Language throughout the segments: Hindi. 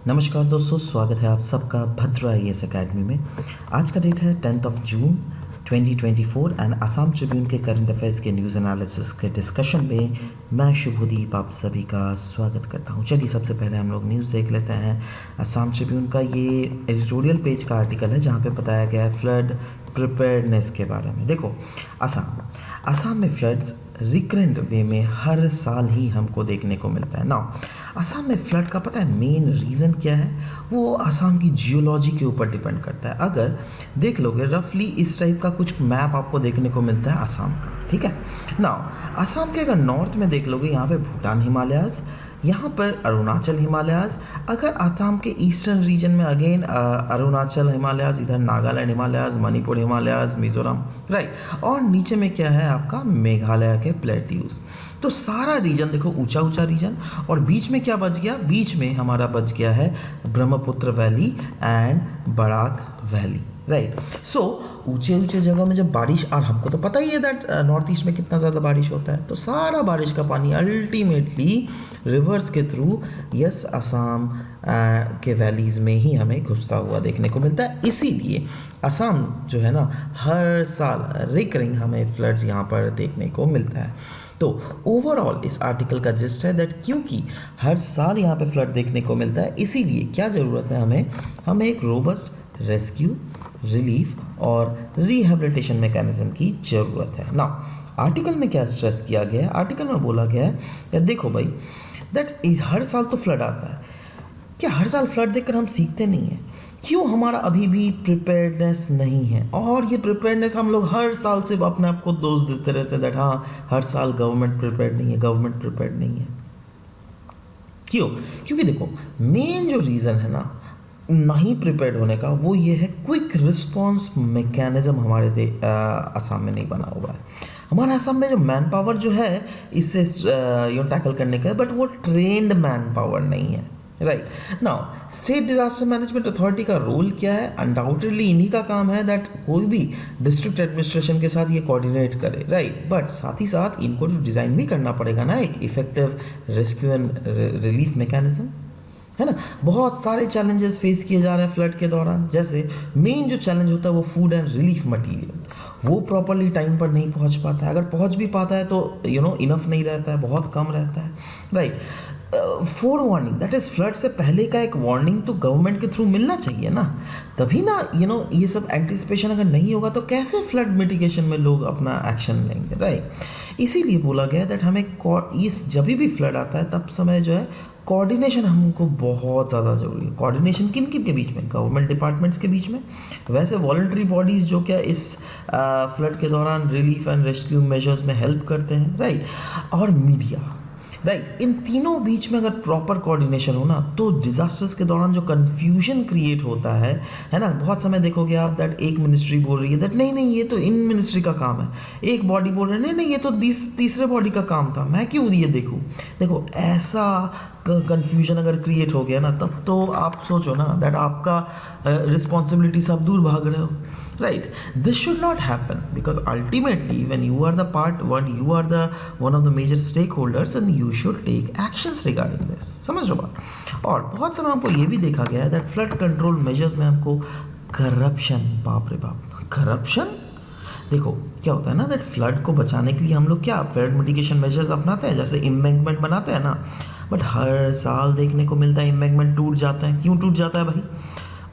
नमस्कार दोस्तों, स्वागत है आप सबका भद्रा आईएएस एकेडमी में। आज का डेट है 10 जून 2024 एंड असम ट्रिब्यून के करंट अफेयर्स के न्यूज़ एनालिसिस के डिस्कशन में मैं शुभदीप आप सभी का स्वागत करता हूं। चलिए सबसे पहले हम लोग न्यूज़ देख लेते हैं। असम ट्रिब्यून का ये एडिटोरियल पेज का आर्टिकल है जहां पे बताया गया है फ्लड प्रिपेयर्डनेस के बारे में। देखो, असम में फ्लड्स रिकरेंट वे में हर साल ही हमको देखने को मिलता है ना। असम में फ्लड का पता है मेन रीज़न क्या है? वो असम की जियोलॉजी के ऊपर डिपेंड करता है। अगर देख लोगे रफली इस टाइप का कुछ मैप आपको देखने को मिलता है असम का, ठीक है ना। असम के अगर नॉर्थ में देख लोगे यहाँ पे भूटान हिमालयाज़, यहाँ पर अरुणाचल हिमालयाज़। अगर असम के ईस्टर्न रीजन में अगेन अरुणाचल हिमालयाज़, इधर Nagaland Himalayas, Manipur Himalayas, Mizoram, right. और नीचे में क्या है आपका मेघालय के प्लेट्यूज। तो सारा रीजन देखो ऊंचा ऊंचा रीजन, और बीच में क्या बच गया? बीच में हमारा बच गया है Brahmaputra valley and Barak valley, right. So ऊंचे ऊंचे जगह में जब बारिश, और हमको तो पता ही है दैट नॉर्थ ईस्ट में कितना ज़्यादा बारिश होता है, तो सारा बारिश का पानी अल्टीमेटली रिवर्स के थ्रू असम के वैलीज़ में ही हमें घुसता हुआ देखने को मिलता है। इसीलिए असम जो है ना, हर साल रिकरिंग हमें फ्लड्स यहाँ पर देखने को मिलता है। तो ओवरऑल इस आर्टिकल का जिस्ट है दैट क्योंकि हर साल यहाँ पे फ्लड देखने को मिलता है, इसीलिए क्या ज़रूरत है हमें एक रोबस्ट रेस्क्यू, रिलीफ और रिहेबिलिटेशन मैकेनिज्म की ज़रूरत है ना। आर्टिकल में क्या स्ट्रेस किया गया है? आर्टिकल में बोला गया है कि देखो भाई दैट हर साल तो फ्लड आता है, क्या हर साल फ्लड देखकर हम सीखते नहीं हैं? क्यों हमारा अभी भी प्रिपेयर्डनेस नहीं है? और ये प्रिपेयर्डनेस हम लोग हर साल से अपने आप को दोष देते रहते हैं दैट हाँ हर साल गवर्नमेंट प्रिपेयर्ड नहीं है, गवर्नमेंट प्रिपेयर्ड नहीं है। क्यों? क्योंकि देखो मेन जो रीज़न है ना नहीं प्रिपेयर्ड होने का, वो ये है क्विक रिस्पॉन्स मैकेनिज्म हमारे असम में नहीं बना हुआ है। हमारे असम में जो मैन पावर जो है इससे टैकल करने का है, बट वो ट्रेंड मैन पावर नहीं है, right. Now state disaster management authority का रोल क्या है? अनडाउटेडली इन्हीं का काम है दैट कोई भी डिस्ट्रिक्ट एडमिनिस्ट्रेशन के साथ ये कोऑर्डिनेट करे, राइट। बट साथ ही साथ इनको जो डिज़ाइन भी करना पड़ेगा ना एक effective rescue and relief mechanism, है ना। बहुत सारे चैलेंजेस फेस किए जा रहे हैं फ्लड के दौरान। जैसे मेन जो चैलेंज होता है वो फूड एंड रिलीफ मटेरियल, वो प्रॉपरली टाइम पर नहीं पहुंच पाता है। अगर पहुंच भी पाता है तो इनफ नहीं रहता है, बहुत कम रहता है, right. Four warning that is flood से पहले का एक वार्निंग तो गवर्नमेंट के थ्रू मिलना चाहिए ना, तभी ना ये सब एंटिसिपेशन अगर नहीं होगा तो कैसे फ्लड मिटिगेशन में लोग अपना एक्शन लेंगे, राइट। इसीलिए बोला गया दैट हमें इस जब भी फ्लड आता है तब समय जो है कोऑर्डिनेशन हमको बहुत ज़्यादा ज़रूरी है। कोऑर्डिनेशन किन किन के बीच में? गवर्नमेंट डिपार्टमेंट्स के बीच में, वैसे वॉलंटरी बॉडीज़ जो क्या इस फ्लड के दौरान रिलीफ एंड रेस्क्यू मेजर्स में हेल्प करते हैं, राइट, और मीडिया, राइट। इन तीनों बीच में अगर प्रॉपर कोऑर्डिनेशन हो ना तो डिजास्टर्स के दौरान जो कन्फ्यूजन क्रिएट होता है ना, बहुत समय देखोगे आप दैट एक मिनिस्ट्री बोल रही है दैट नहीं ये तो इन मिनिस्ट्री का काम है, एक बॉडी बोल रहे हैं नहीं ये तो तीसरे बॉडी का काम था, मैं क्यों ये देखूँ। देखो ऐसा कन्फ्यूजन अगर क्रिएट हो गया ना तब तो आप सोचो ना दैट आपका रिस्पॉन्सिबिलिटी से आप दूर भाग रहे हो, right? This should not happen because ultimately when you are the you are the one of the major stakeholders and you should take actions regarding this, समझ रहे हो बात। और बहुत समय हमको ये भी देखा गया है दैट फ्लड कंट्रोल मेजर्स में हमको करप्शन, बाप रे बाप करप्शन। देखो क्या होता है ना दैट फ्लड को बचाने के लिए हम लोग क्या फ्लड मिटिगेशन मेजर्स अपनाते हैं, जैसे एम्बैंकमेंट बनाते हैं ना, बट हर साल देखने को मिलता है एम्बैंकमेंट टूट जाते हैं। क्यों टूट जाता है भाई?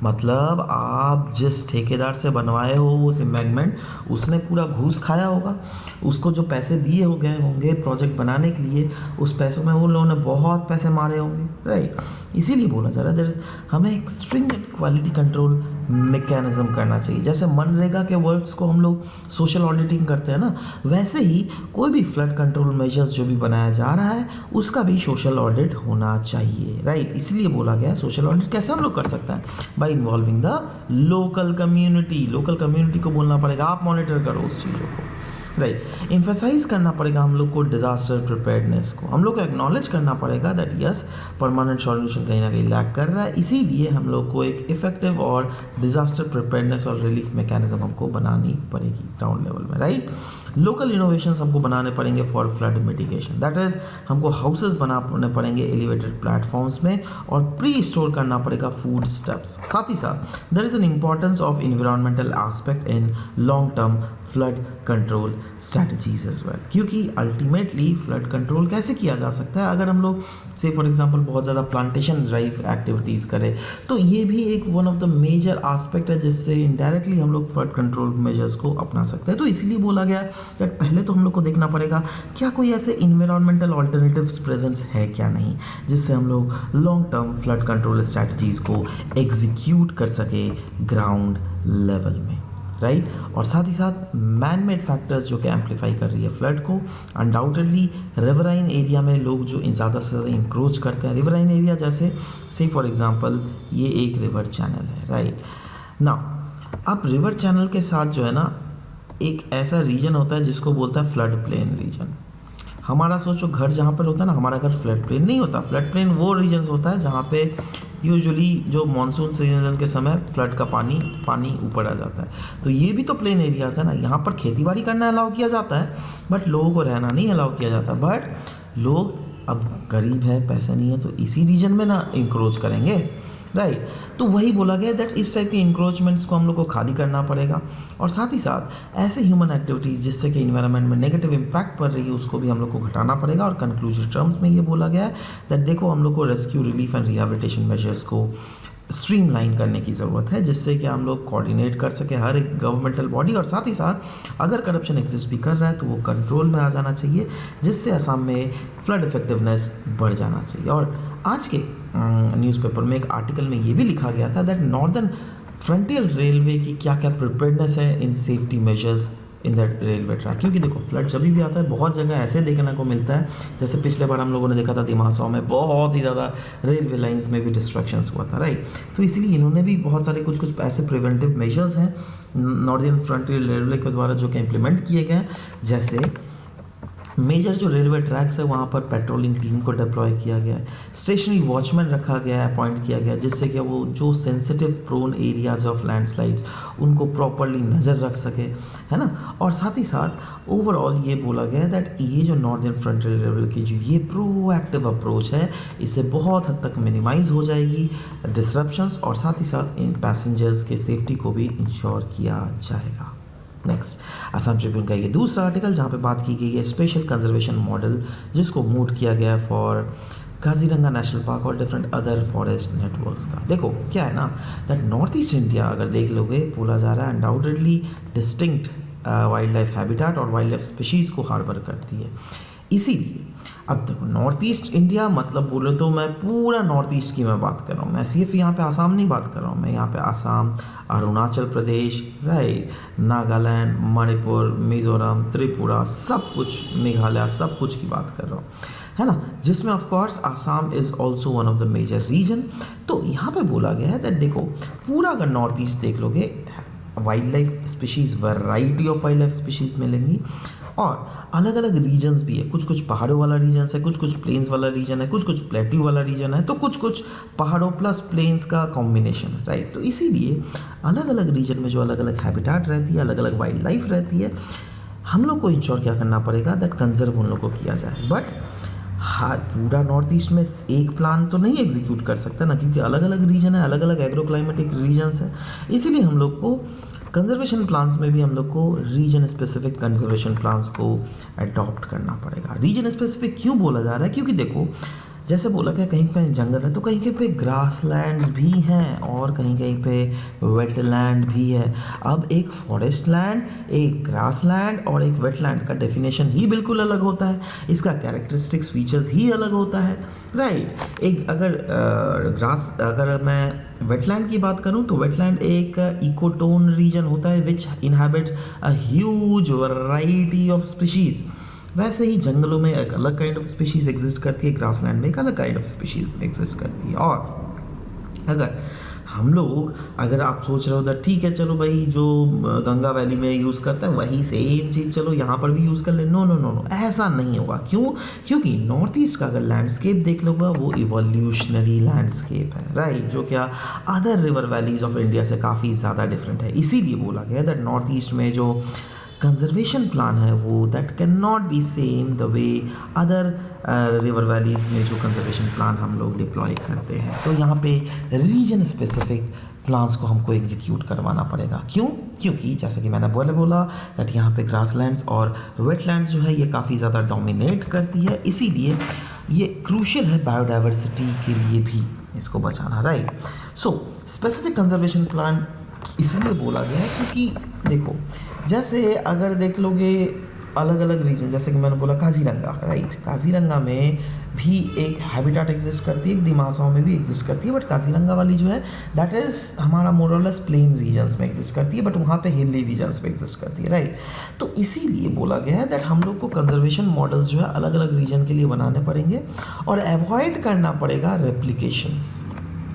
मतलब आप जिस ठेकेदार से बनवाए हो उस एम्बैंकमेंट, उसने पूरा घूस खाया होगा, उसको जो पैसे दिए हो गए होंगे प्रोजेक्ट बनाने के लिए, उस पैसों में उन लोगों ने बहुत पैसे मारे होंगे, राइट। इसीलिए बोला जा रहा है हमें एक स्ट्रिंजेंट क्वालिटी कंट्रोल मैकेनिज्म करना चाहिए। जैसे मनरेगा के वर्क्स को हम लोग सोशल ऑडिटिंग करते हैं ना, वैसे ही कोई भी फ्लड कंट्रोल मेजर्स जो भी बनाया जा रहा है उसका भी सोशल ऑडिट होना चाहिए, राइट। इसलिए बोला गया सोशल ऑडिट कैसे हम लोग कर सकते हैं? Bye involving the local community. Local community को बोलना पड़ेगा आप मॉनिटर करो उस चीज़ों को, राइट। एम्फेसाइज करना पड़ेगा हम लोग को डिजास्टर प्रिपेयर्डनेस को, हम लोग को एक्नॉलेज करना पड़ेगा दैट यस परमानेंट सॉल्यूशन कहीं ना कहीं लैक कर रहा है। इसीलिए हम लोग को एक इफेक्टिव और डिजास्टर प्रिपेयर्डनेस और रिलीफ मैकेनिज्म हमको बनानी पड़ेगी ग्राउंड लेवल में, राइट। लोकल इनोवेशंस हमको बनाने पड़ेंगे for flood mitigation, that is हमको हाउसेस बनाने पड़ेंगे एलिवेटेड प्लेटफॉर्म्स में और प्री स्टोर करना पड़ेगा फूड स्टेप्स। साथ ही साथ there is an importance of environmental aspect in long term flood control strategies as well, क्योंकि अल्टीमेटली फ्लड कंट्रोल कैसे किया जा सकता है अगर हम लोग से फॉर एग्जांपल बहुत ज़्यादा प्लांटेशन ड्राइव एक्टिविटीज़ करें, तो ये भी एक one of the major aspect है जिससे इनडायरेक्टली हम लोग फ्लड कंट्रोल मेजर्स को अपना सकते हैं। तो इसीलिए बोला गया कि पहले तो हम लोग को देखना पड़ेगा क्या कोई ऐसे इन्वायरमेंटल ऑल्टरनेटिव्स प्रेजेंस है क्या नहीं, जिससे हम लोग long term flood control strategies को एग्जीक्यूट कर सके ग्राउंड लेवल में, राइट। और साथ ही साथ मैन मेड फैक्टर्स जो कि एम्पलीफाई कर रही है फ्लड को, अनडाउटेडली रिवराइन एरिया में लोग जो ज़्यादा से ज़्यादा इंक्रोच करते हैं, रिवराइन एरिया जैसे से फॉर एग्जांपल ये एक रिवर चैनल है, राइट ना। अब रिवर चैनल के साथ जो है ना एक ऐसा रीजन होता है जिसको बोलता है फ्लड प्लेन रीजन। हमारा सोचो घर जहाँ पर होता है ना, हमारा घर फ्लड प्लेन नहीं होता। फ्लड प्लेन वो रीजन्स होता है जहाँ पे यूजुअली जो मानसून सीजन के समय फ्लड का पानी ऊपर आ जाता है। तो ये भी तो प्लेन एरियाज है ना, यहाँ पर खेती बाड़ी करना अलाउ किया जाता है बट लोगों को रहना नहीं अलाउ किया जाता। बट लोग अब गरीब है, पैसे नहीं है, तो इसी रीजन में ना इंक्रोच करेंगे, राइट। तो वही बोला गया दैट इस टाइप के इंक्रोचमेंट्स को हम लोग को खाली करना पड़ेगा और साथ ही साथ ऐसे ह्यूमन एक्टिविटीज़ जिससे कि इन्वायरमेंट में नेगेटिव इम्पैक्ट पड़ रही है उसको भी हम लोग को घटाना पड़ेगा। और कंक्लूजन टर्म्स में ये बोला गया है दैट देखो हम लोग को rescue relief and rehabilitation measures को स्ट्रीमलाइन करने की ज़रूरत है जिससे कि हम लोग कोऑर्डिनेट कर सके हर एक गवर्नमेंटल बॉडी, और साथ ही साथ अगर करप्शन एग्जिस्ट भी कर रहा है तो वो कंट्रोल में आ जाना चाहिए जिससे असम में फ्लड इफेक्टिवनेस बढ़ जाना चाहिए। और आज के न्यूज़पेपर में एक आर्टिकल में ये भी लिखा गया था दैट नॉर्दर्न फ्रंटियर रेलवे की क्या क्या प्रिपेयर्डनेस है in safety measures in that railway track, क्योंकि देखो फ्लड जब भी आता है बहुत जगह ऐसे देखने को मिलता है, जैसे पिछले बार हम लोगों ने देखा था दिमासौ में बहुत ही ज़्यादा रेलवे लाइंस में भी डिस्ट्रक्शंस हुआ था, राइट। तो इसीलिए इन्होंने भी बहुत सारे कुछ ऐसे प्रिवेंटिव मेजर्स हैं नॉर्दर्न फ्रंटियर रेलवे के द्वारा जो कि इम्प्लीमेंट किए गए हैं, जैसे मेजर जो रेलवे ट्रैक्स है वहाँ पर पेट्रोलिंग टीम को डिप्लॉय किया गया है, स्टेशनरी वॉचमैन रखा गया है, अपॉइंट किया गया है जिससे कि वो जो sensitive prone areas of landslides उनको प्रॉपरली नज़र रख सके, है ना। और साथ ही साथ ओवरऑल ये बोला गया है दैट ये जो नॉर्दर्न फ्रंटियर रेलवे की जो ये प्रोएक्टिव अप्रोच है इससे बहुत हद तक मिनिमाइज़ हो जाएगी डिसरप्शंस और साथ ही साथ इन पैसेंजर्स के सेफ्टी को भी इंश्योर किया जाएगा। नेक्स्ट असम ट्रिब्यून का ये दूसरा आर्टिकल जहाँ पे बात की गई है स्पेशल कंजर्वेशन मॉडल जिसको मूव किया गया है फॉर काजीरंगा नेशनल पार्क और डिफरेंट अदर फॉरेस्ट नेटवर्क्स का। देखो क्या है ना दैट नॉर्थ ईस्ट इंडिया अगर देख लोगे बोला जा रहा है undoubtedly distinct wild life habitat और वाइल्ड लाइफ स्पीशीज़ को हार्बर करती है। इसीलिए अब देखो नॉर्थ ईस्ट इंडिया मतलब बोले तो मैं पूरा नॉर्थ ईस्ट की मैं बात कर रहा हूँ, मैं सिर्फ यहाँ पे आसाम नहीं बात कर रहा हूँ, मैं यहाँ पे आसाम, अरुणाचल प्रदेश, राइट, नागालैंड, मणिपुर, मिज़ोरम, त्रिपुरा, सब कुछ, मेघालय, सब कुछ की बात कर रहा हूँ, है ना, जिसमें of course Assam is also one of the major region. तो यहाँ पे बोला गया है दैट देखो पूरा अगर नॉर्थ ईस्ट देख लोगे wild life species, variety of wild life species मिलेंगी और अलग अलग रीजन्स भी है, कुछ कुछ पहाड़ों वाला रीजन है, कुछ कुछ प्लेन्स वाला रीजन है, कुछ कुछ प्लेट्यू वाला रीजन है, तो कुछ कुछ पहाड़ों प्लस प्लेन्स का कॉम्बिनेशन है, राइट। तो इसीलिए अलग अलग रीजन में जो अलग अलग हैबिटेट रहती है, अलग अलग वाइल्ड लाइफ रहती है, हम लोग को इंश्योर क्या करना पड़ेगा दैट कंजर्व उन लोग को किया जाए। बट हर पूरा नॉर्थ ईस्ट में एक प्लान तो नहीं एग्जीक्यूट कर सकता ना, क्योंकि अलग अलग रीजन है, अलग अलग एग्रो क्लाइमेटिक रीजन्स है, इसीलिए हम लोग को कंजर्वेशन प्लान्स में भी हम लोग को रीजन स्पेसिफिक कंजर्वेशन प्लान्स को अडॉप्ट करना पड़ेगा। रीजन स्पेसिफिक क्यों बोला जा रहा है, क्योंकि देखो जैसे बोला क्या कहीं पे जंगल है तो कहीं कहीं पे ग्रास लैंड्स भी हैं और कहीं कहीं पे वेटलैंड भी है। अब एक फॉरेस्ट लैंड, एक ग्रास लैंड और एक वेटलैंड का डेफिनेशन ही बिल्कुल अलग होता है, इसका कैरेक्टरिस्टिक्स फीचर्स ही अलग होता है, राइट। एक अगर मैं वेटलैंड की बात करूं तो वेटलैंड एक इकोटोन रीजन होता है which inhabits a huge variety of species. वैसे ही जंगलों में एक अलग काइंड ऑफ स्पीशीज़ एग्जिस्ट करती है, ग्रासलैंड में एक अलग काइंड ऑफ स्पीशीज़ एग्जिस्ट करती है। और अगर हम लोग अगर आप सोच रहे हो तो ठीक है चलो भाई जो गंगा वैली में यूज़ करता है वही सेम चीज़ चलो यहाँ पर भी यूज़ कर ले, नो नो नो नो, ऐसा नहीं होगा। क्यों? क्योंकि नॉर्थ ईस्ट का अगर लैंडस्केप देख लोगे वो इवोल्यूशनरी लैंडस्केप है, राइट, जो क्या other river valleys of India से काफ़ी ज़्यादा डिफरेंट है। इसीलिए बोला गया दैट नॉर्थ ईस्ट में जो कंजर्वेशन प्लान है वो that can not be same the way other river valleys में जो कंजर्वेशन प्लान हम लोग डिप्लॉय करते हैं। तो यहाँ पे रीजन स्पेसिफिक प्लान्स को हमको एग्जीक्यूट करवाना पड़ेगा। क्यों? क्योंकि जैसे कि मैंने बोला दैट यहाँ पे ग्रासलैंड्स और वेटलैंड्स जो है ये काफ़ी ज़्यादा डोमिनेट करती है, इसीलिए ये क्रूशियल है बायोडाइवर्सिटी के लिए भी इसको बचाना, right. So specific conservation plan इसलिए बोला गया है क्योंकि देखो, जैसे अगर देख लोगे अलग अलग रीजन, जैसे कि मैंने बोला काजीरंगा, राइट, काजीरंगा में भी एक हैबिटेट एग्जिस्ट करती है, एक दिमासाओं में भी एग्जिस्ट करती है, बट काजीरंगा वाली जो है दैट इज़ हमारा मोरलेस प्लेन रीजन्स में एग्जिस्ट करती है, बट वहाँ पे हिली रीजन्स में एग्जिस्ट करती है, राइट। तो इसीलिए बोला गया है दैट हम लोग को कंजर्वेशन मॉडल्स जो है अलग अलग रीजन के लिए बनाने पड़ेंगे और अवॉइड करना पड़ेगा रेप्लिकेशंस,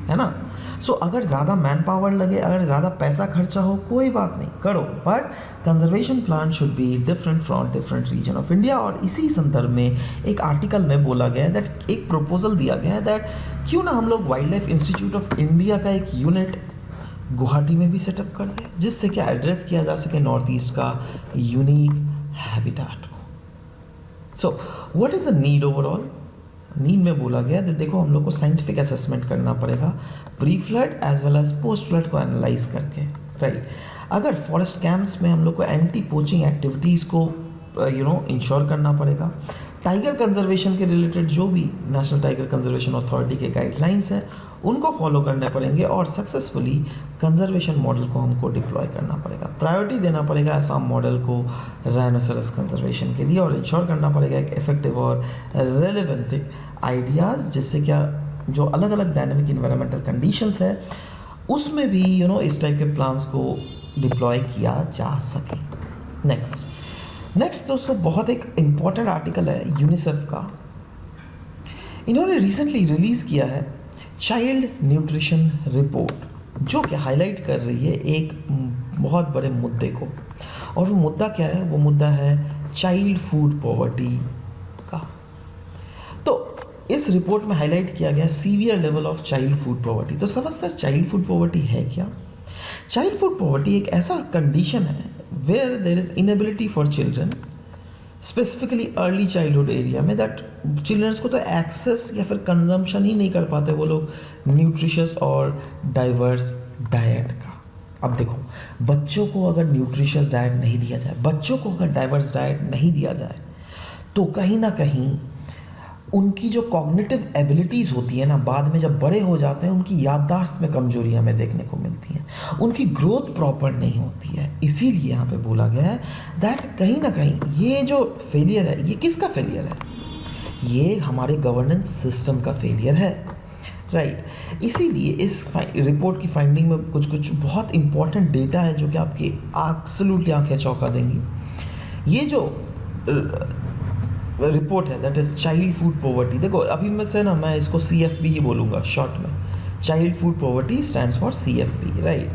है ना। सो अगर ज़्यादा मैन पावर लगे, अगर ज़्यादा पैसा खर्चा हो, कोई बात नहीं, करो, but conservation plan should be different from different region of India. और इसी संदर्भ में एक आर्टिकल में बोला गया है दैट एक प्रपोजल दिया गया है दैट क्यों ना हम लोग wild life institute of India का एक यूनिट गुवाहाटी में भी सेटअप कर दें, जिससे क्या एड्रेस किया जा सके नॉर्थ ईस्ट का यूनिक हैबिटेट को। So what is the need overall? Need में बोला गया है देखो, हम लोग को साइंटिफिक असेसमेंट करना पड़ेगा pre flood as well as post flood को एनालाइज करके, राइट। अगर फॉरेस्ट कैंप्स में हम लोग को एंटी पोचिंग एक्टिविटीज़ को इंश्योर करना पड़ेगा। टाइगर कंजर्वेशन के रिलेटेड जो भी नेशनल टाइगर कंजर्वेशन अथॉरिटी के गाइडलाइंस हैं उनको फॉलो करने पड़ेंगे और सक्सेसफुली कंजर्वेशन मॉडल को हमको डिप्लॉय करना पड़ेगा। प्रायोरिटी देना पड़ेगा असम मॉडल को राइनोसेरस कंजर्वेशन के लिए और इंश्योर करना पड़ेगा एक इफेक्टिव और रेलेवेंट आइडियाज़, जिससे क्या जो अलग अलग डायनेमिक इन्वायरमेंटल कंडीशंस है उसमें भी इस टाइप के प्लान्स को डिप्लॉय किया जा सके। नेक्स्ट दोस्तों बहुत एक इम्पॉर्टेंट आर्टिकल है यूनिसेफ का। इन्होंने रिसेंटली रिलीज़ किया है चाइल्ड न्यूट्रिशन रिपोर्ट, जो कि हाईलाइट कर रही है एक बहुत बड़े मुद्दे को, और वो मुद्दा क्या है? वो मुद्दा है चाइल्ड फूड पॉवर्टी का। तो इस रिपोर्ट में हाईलाइट किया गया severe level of child food poverty. तो समझते हैं चाइल्ड फूड पॉवर्टी है क्या? चाइल्ड फूड पॉवर्टी एक ऐसा कंडीशन है where there is inability for children, specifically early childhood area में, दैट चिल्ड्रंस को तो एक्सेस या फिर कंजम्पशन ही नहीं कर पाते वो लोग न्यूट्रिशियस और डाइवर्स डाइट का। अब देखो, बच्चों को अगर न्यूट्रिशियस डाइट नहीं दिया जाए, बच्चों को अगर डाइवर्स डाइट नहीं दिया जाए, तो कहीं ना कहीं उनकी जो कॉग्निटिव एबिलिटीज़ होती है ना, बाद में जब बड़े हो जाते हैं उनकी याददाश्त में कमजोरी हमें देखने को मिलती है, उनकी ग्रोथ प्रॉपर नहीं होती है। इसीलिए यहाँ पे बोला गया है दैट कहीं ना कहीं ये जो फेलियर है, ये किसका फेलियर है? ये हमारे गवर्नेंस सिस्टम का फेलियर है, राइट। इसीलिए इस रिपोर्ट की फाइंडिंग में कुछ बहुत इंपॉर्टेंट डेटा है जो कि आपकी एब्सोल्युटली आंखें चौंका देंगी। ये जो रिपोर्ट है that is child food poverty, देखो अभी में से ना मैं इसको CFP ही बोलूँगा शॉर्ट में, child food poverty stands for CFP, right.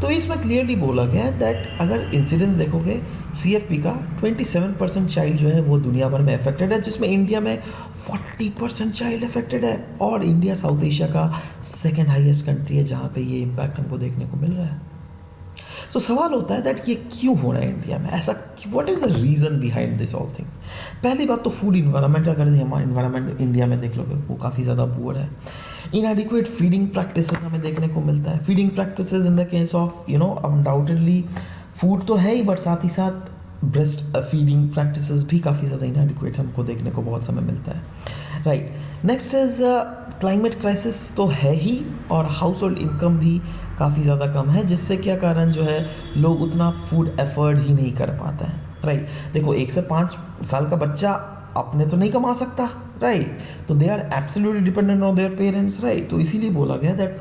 तो इसमें क्लियरली बोला गया है दैट अगर इंसिडेंस देखोगे CFP का 27% चाइल्ड जो है वो दुनिया भर में अफेक्टेड है, जिसमें इंडिया में 40% चाइल्ड अफेक्टेड है, और इंडिया साउथ एशिया का सेकेंड हाईएस्ट कंट्री है जहाँ पे ये इम्पैक्ट हमको देखने को मिल रहा है। तो सवाल होता है दैट ये क्यों हो रहा है इंडिया में, ऐसा what is the reason behind this all things. पहली बात तो फूड इन्वायरमेंट, अगर हमारा इन्वायरमेंट इंडिया में देख लोगे वो काफ़ी ज़्यादा पुअर है। इनएडिक्वेट फीडिंग प्रैक्टिसेस हमें देखने को मिलता है। Feeding practices in the case of undoubtedly food तो है ही, बट साथ ही साथ ब्रेस्ट फीडिंग प्रैक्टिसेस भी काफ़ी ज़्यादा इनएडिक्वेट हमको देखने को बहुत समय मिलता है, right. Next is climate crisis तो है ही, और हाउस होल्ड इनकम भी काफ़ी ज़्यादा कम है, जिससे क्या कारण जो है लोग उतना फूड एफर्ड ही नहीं कर पाते हैं, राइट। देखो 1 से 5 साल का बच्चा अपने तो नहीं कमा सकता, राइट, तो they are absolutely dependent on their parents, right. तो इसीलिए बोला गया दैट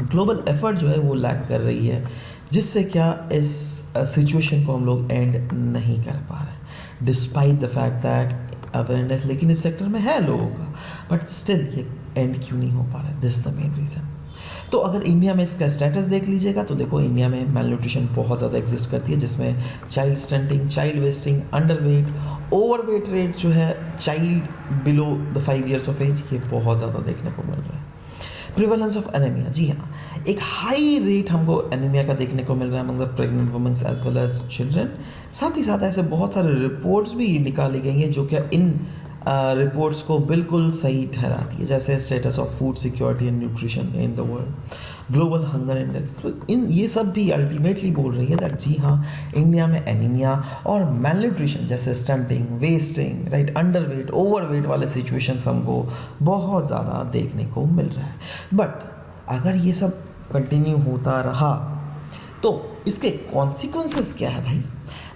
ग्लोबल एफर्ट जो है वो लैक कर रही है, जिससे क्या इस सिचुएशन को हम लोग एंड नहीं कर पा रहे despite the fact that awareness लेकिन इस सेक्टर में है लोगों का, बट स्टिल ये एंड क्यों नहीं हो पा रहा है, this is the main reason. तो अगर इंडिया में इसका स्टेटस देख लीजिएगा तो देखो इंडिया में मेल न्यूट्रिशन बहुत ज़्यादा एग्जिस्ट करती है, जिसमें child stunting, child wasting, underweight, overweight rate जो है child below the 5 years of age, ये बहुत ज़्यादा देखने को मिल रहा है। प्रिवेलेंस ऑफ एनीमिया, जी हाँ, एक हाई रेट हमको एनीमिया का देखने को मिल रहा है among the pregnant womens as well as children. साथ ही साथ ऐसे बहुत सारे रिपोर्ट्स भी निकाली गई हैं जो कि इन रिपोर्ट्स को बिल्कुल सही ठहराती है, जैसे status of food security and nutrition in the world, global hunger index. तो इन ये सब भी अल्टीमेटली बोल रही है दैट जी हाँ, इंडिया में एनीमिया और मेल न्यूट्रिशन जैसे stunting, wasting, right, underweight, overweight वाले सिचुएशंस हमको बहुत ज़्यादा देखने को मिल रहा है। बट अगर ये सब कंटिन्यू होता रहा तो इसके कॉन्सिक्वेंसेस क्या है भाई?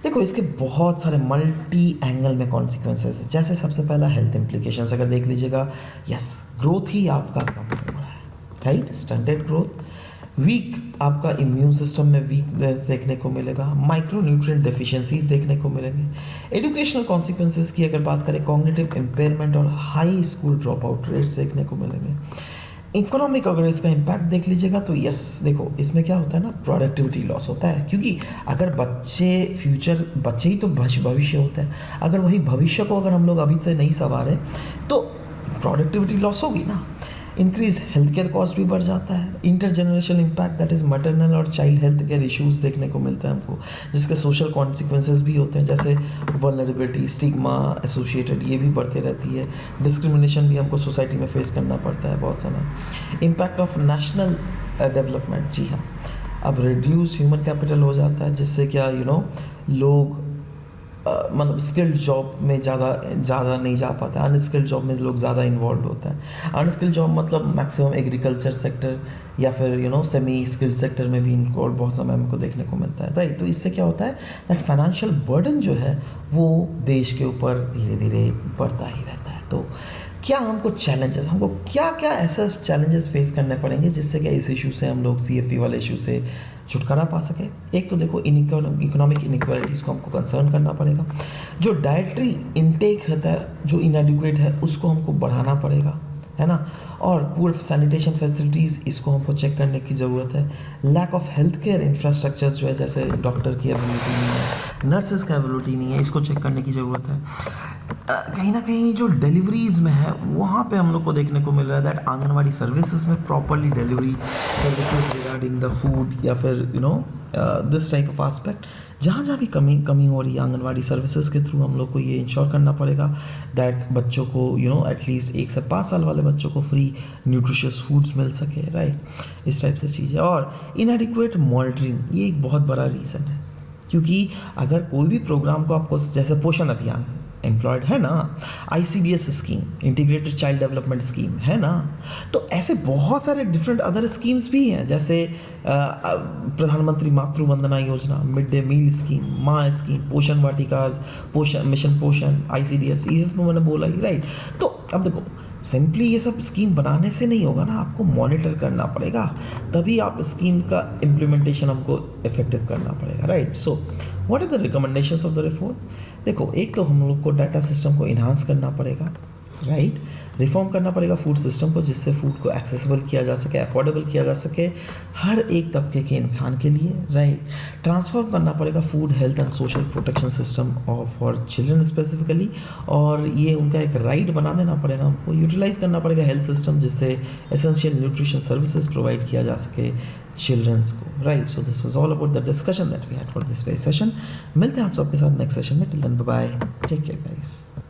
देखो, इसके बहुत सारे मल्टी एंगल में कॉन्सिक्वेंसेस है। जैसे सबसे पहला हेल्थ इम्प्लीकेशंस अगर देख लीजिएगा, यस, ग्रोथ ही आपका कम हो रहा है, राइट, स्टंटेड ग्रोथ, वीक आपका इम्यून सिस्टम में वीकनेस देखने को मिलेगा, माइक्रो न्यूट्रिएंट डेफिशिएंसीज देखने को मिलेंगे। एजुकेशनल कॉन्सिक्वेंसेस की अगर बात करें, कॉग्निटिव इम्पेयरमेंट और high school drop out rates देखने को मिलेंगे। इकोनॉमिक अगर इसका इम्पैक्ट देख लीजिएगा तो यस, देखो इसमें क्या होता है ना, प्रोडक्टिविटी लॉस होता है, क्योंकि अगर बच्चे ही तो भविष्य होता है। अगर वही भविष्य को अगर हम लोग अभी तक नहीं संवारे तो प्रोडक्टिविटी लॉस होगी ना। इंक्रीज हेल्थ केयर कॉस्ट भी बढ़ जाता है। Intergenerational impact, that is maternal और चाइल्ड हेल्थ केयर इश्यूज़ देखने को मिलता है हमको, जिसके सोशल कॉन्सिक्वेंसेस भी होते हैं, जैसे वल्नरेबिलिटी, स्टिग्मा एसोसिएटेड, ये भी बढ़ती रहती है। डिस्क्रिमिनेशन भी हमको सोसाइटी में फेस करना पड़ता है बहुत समय। इम्पैक्ट ऑफ नेशनल डेवलपमेंट, जी हाँ, अब रिड्यूस ह्यूमन कैपिटल हो जाता है, जिससे क्या लोग मतलब स्किल्ड जॉब में ज़्यादा नहीं जा पाता है, अनस्किल्ड जॉब में लोग ज़्यादा इन्वॉल्व होता है। अनस्किल्ड जॉब मतलब मैक्सिमम एग्रीकल्चर सेक्टर या फिर सेमी स्किल्ड सेक्टर में भी इनको बहुत समय हमको देखने को मिलता है, राइट। तो इससे क्या होता है दैट फाइनेंशियल बर्डन जो है वो देश के ऊपर धीरे धीरे बढ़ता ही रहता है। तो क्या हमको क्या क्या ऐसे चैलेंजेस फेस करने पड़ेंगे जिससे क्या इस इशू से हम लोग CFP वाले इशू से छुटकारा पा सके? एक तो देखो, इकोनॉमिक इनइक्वालिटीज़ को हमको कंसर्न करना पड़ेगा। जो डाइटरी इनटेक रहता है जो इनएडिक्वेट है उसको हमको बढ़ाना पड़ेगा, है ना। और पुअर सैनिटेशन फैसिलिटीज़, इसको हमको चेक करने की ज़रूरत है। Lack of health care infrastructure जो है, जैसे डॉक्टर की अवेलेबिलिटी नहीं है, नर्सेज का अवेलेबिलिटी नहीं है, इसको चेक करने की ज़रूरत है। कहीं ना कहीं जो डिलीवरीज में है वहाँ पे हम लोग को देखने को मिल रहा है दैट आंगनवाड़ी सर्विसेज में properly delivery services regarding the food या फिर दिस टाइप ऑफ आस्पेक्ट, जहाँ भी कमी हो रही है आंगनवाड़ी सर्विसेज के थ्रू हम लोग को ये इंश्योर करना पड़ेगा दैट बच्चों को एटलीस्ट 1 से 5 साल वाले बच्चों को फ्री न्यूट्रिशियस फूड्स मिल सके, राइट। इस टाइप से चीज़ें। और इनएडिक्वेट मॉनिटरिंग, ये एक बहुत बड़ा रीज़न है, क्योंकि अगर कोई भी प्रोग्राम को आपको, जैसे पोषण अभियान एम्प्लॉयड है ना, ICDS scheme, integrated child development scheme है ना, तो ऐसे बहुत सारे डिफरेंट अदर स्कीम्स भी हैं, जैसे प्रधानमंत्री मातृ Vandana Yojana, mid day meal scheme, माँ स्कीम, पोषण वाटिकाज, मिशन पोषण, ICDS, ये सब तो मैंने बोला ही, राइट। तो अब देखो, सिंपली ये सब स्कीम बनाने से नहीं होगा ना, आपको मॉनिटर करना पड़ेगा, तभी आप स्कीम का इम्प्लीमेंटेशन हमको इफेक्टिव करना पड़ेगा, right. So what are the recommendations of the reform? देखो, एक तो हम लोग को डाटा सिस्टम को इन्हांस करना पड़ेगा, राइट। रिफॉर्म करना पड़ेगा फूड सिस्टम को, जिससे फूड को एक्सेसिबल किया जा सके, अफोर्डेबल किया जा सके हर एक तबके के इंसान के लिए, राइट। ट्रांसफॉर्म करना पड़ेगा food health and social protection system for children specifically, और ये उनका एक राइट बना देना पड़ेगा हमको। यूटिलाइज करना पड़ेगा हेल्थ सिस्टम, जिससे एसेंशियल न्यूट्रिशन सर्विसेज प्रोवाइड किया जा सके चिल्ड्रंस को, right. So this was all about the discussion that we had for this very session. मिलते हैं आप सबके साथ नेक्स्ट सेशन में। Till then bye bye, take care guys.